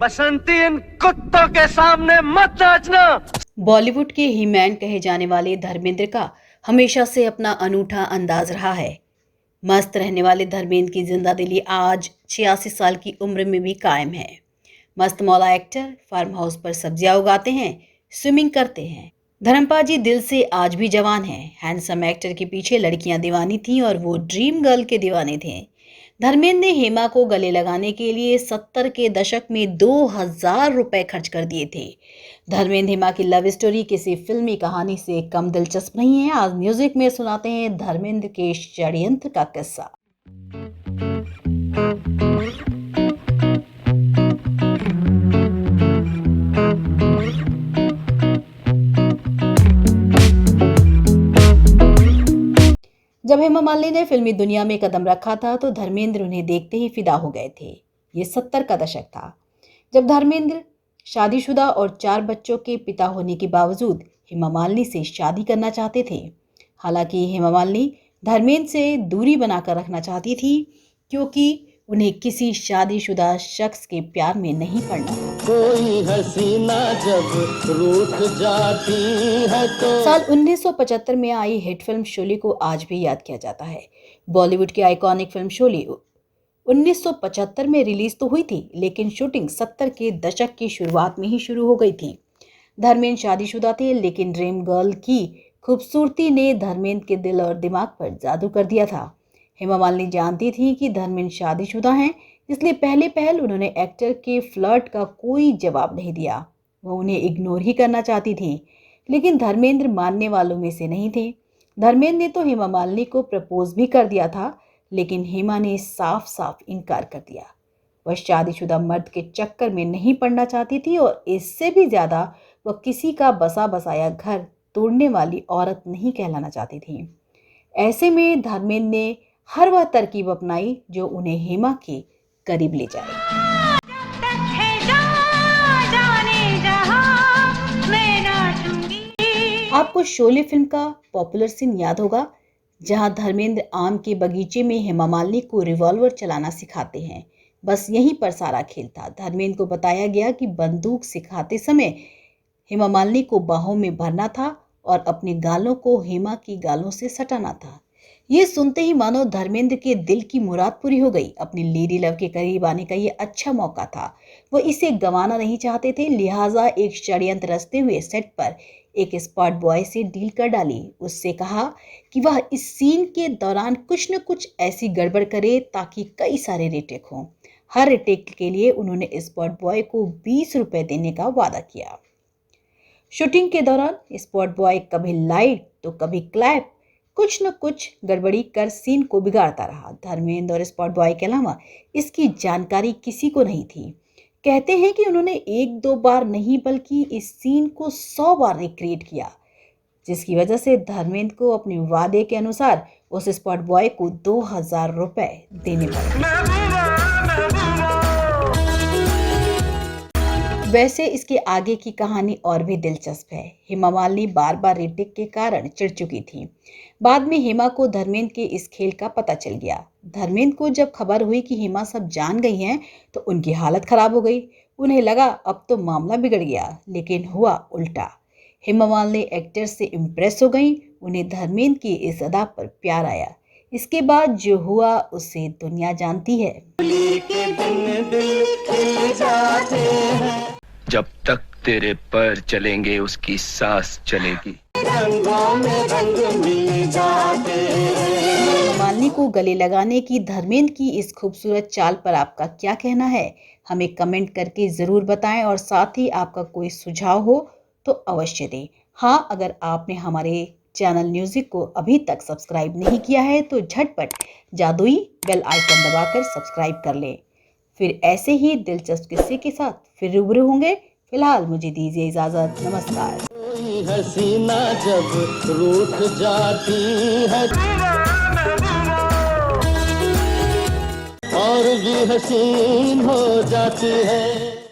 बसंती इन कुत्तों के सामने मत नाचना। बॉलीवुड के हीमैन कहे जाने वाले धर्मेंद्र का हमेशा से अपना अनूठा अंदाज रहा है। मस्त रहने वाले धर्मेंद्र की जिंदा दिली आज 86 साल की उम्र में भी कायम है। मस्त मौला एक्टर फार्म हाउस पर सब्जियां उगाते हैं, स्विमिंग करते हैं। धर्मपाल जी दिल से आज भी जवान हैं। हैंडसम एक्टर के पीछे लड़कियां दीवानी थीं और वो ड्रीम गर्ल के दीवाने थे। धर्मेंद्र ने हेमा को गले लगाने के लिए 70 के दशक में 2000 रुपए खर्च कर दिए थे। धर्मेंद्र हेमा की लव स्टोरी किसी फिल्मी कहानी से कम दिलचस्प नहीं है। आज म्यूजिक में सुनाते हैं धर्मेंद्र के षड्यंत्र का किस्सा। जब हेमा मालिनी ने फिल्मी दुनिया में कदम रखा था तो धर्मेंद्र उन्हें देखते ही फिदा हो गए थे। ये 70 का दशक था जब धर्मेंद्र शादीशुदा और 4 बच्चों के पिता होने के बावजूद हेमा मालिनी से शादी करना चाहते थे। हालांकि हेमा मालिनी धर्मेंद्र से दूरी बनाकर रखना चाहती थी क्योंकि उन्हें किसी शादीशुदा शख्स के प्यार में नहीं पड़ना था। कोई हसीना जब रूठ जाती है तो साल 1975 में आई हिट फिल्म शोले को आज भी याद किया जाता है। बॉलीवुड की आइकॉनिक फिल्म शोले 1975 में रिलीज तो हुई थी, लेकिन शूटिंग 70 के दशक की शुरुआत में ही शुरू हो गई थी। धर्मेंद्र शादीशुदा थे, लेकिन ड्रीम गर्ल की खूबसूरती ने धर्मेंद्र के दिल और दिमाग पर जादू कर दिया था। हेमा मालिनी जानती थी कि धर्मेंद्र शादीशुदा हैं, इसलिए पहले उन्होंने एक्टर के फ्लर्ट का कोई जवाब नहीं दिया। वो उन्हें इग्नोर ही करना चाहती थी, लेकिन धर्मेंद्र मानने वालों में से नहीं थे। धर्मेंद्र ने तो हेमा मालिनी को प्रपोज भी कर दिया था, लेकिन हेमा ने साफ साफ इनकार कर दिया। वह शादीशुदा मर्द के चक्कर में नहीं पड़ना चाहती थी और इससे भी ज़्यादा वह किसी का बसा बसाया घर तोड़ने वाली औरत नहीं कहलाना चाहती थी। ऐसे में धर्मेंद्र ने हर वह तरकीब अपनाई जो उन्हें हेमा के करीब ले जाए। आपको शोले फिल्म का पॉपुलर सीन याद होगा, जहां धर्मेंद्र आम के बगीचे में हेमा मालिनी को रिवॉल्वर चलाना सिखाते हैं। बस यहीं पर सारा खेल था। धर्मेंद्र को बताया गया कि बंदूक सिखाते समय हेमा मालिनी को बाहों में भरना था और अपने गालों को हेमा की गालों से सटाना था। ये सुनते ही मानो धर्मेंद्र के दिल की मुराद पूरी हो गई। अपनी लेडी लव के करीब आने का ये अच्छा मौका था। वो इसे गंवाना नहीं चाहते थे, लिहाजा एक षड्यंत्र रचते हुए सेट पर एक स्पॉट बॉय से डील कर डाली। उससे कहा कि वह इस सीन के दौरान कुछ न कुछ ऐसी गड़बड़ करे ताकि कई सारे रीटेक हों। हर रीटेक के लिए उन्होंने स्पॉट बॉय को 20 रुपए देने का वादा किया। शूटिंग के दौरान स्पॉट बॉय कभी लाइट तो कभी क्लैप, कुछ न कुछ गड़बड़ी कर सीन को बिगाड़ता रहा। धर्मेंद्र और स्पॉट बॉय के अलावा इसकी जानकारी किसी को नहीं थी। कहते हैं कि उन्होंने 1-2 बार नहीं बल्कि इस सीन को 100 बार रिक्रिएट किया, जिसकी वजह से धर्मेंद्र को अपने वादे के अनुसार उस स्पॉट बॉय को 2000 रुपए देने पड़े। वैसे इसके आगे की कहानी और भी दिलचस्प है। हेमा मालिनी बार बार रीटेक के कारण चिढ़ चुकी थी। बाद में हेमा को धर्मेंद्र के इस खेल का पता चल गया। धर्मेंद्र को जब खबर हुई कि हेमा सब जान गई हैं तो उनकी हालत खराब हो गई। उन्हें लगा अब तो मामला बिगड़ गया, लेकिन हुआ उल्टा। हेमा मालिनी एक्टर से इम्प्रेस हो गई। उन्हें धर्मेंद्र की इस अदा पर प्यार आया। इसके बाद जो हुआ उसे दुनिया जानती है। जब तक तेरे पैर चलेंगे उसकी सांस चलेगी। मालिनी को गले लगाने की धर्मेंद्र की इस खूबसूरत चाल पर आपका क्या कहना है? हमें कमेंट करके ज़रूर बताएं और साथ ही आपका कोई सुझाव हो तो अवश्य दें। हाँ, अगर आपने हमारे चैनल म्यूजिक को अभी तक सब्सक्राइब नहीं किया है तो झटपट जादुई बेल आइकन दबाकर सब्सक्राइब कर लें। फिर ऐसे ही दिलचस्प किस्से के साथ फिर रूबरू होंगे। फिलहाल मुझे दीजिए इजाजत। नमस्कार। कोई हसीना जब रूठ जाती है और भी हसीन हो जाती है।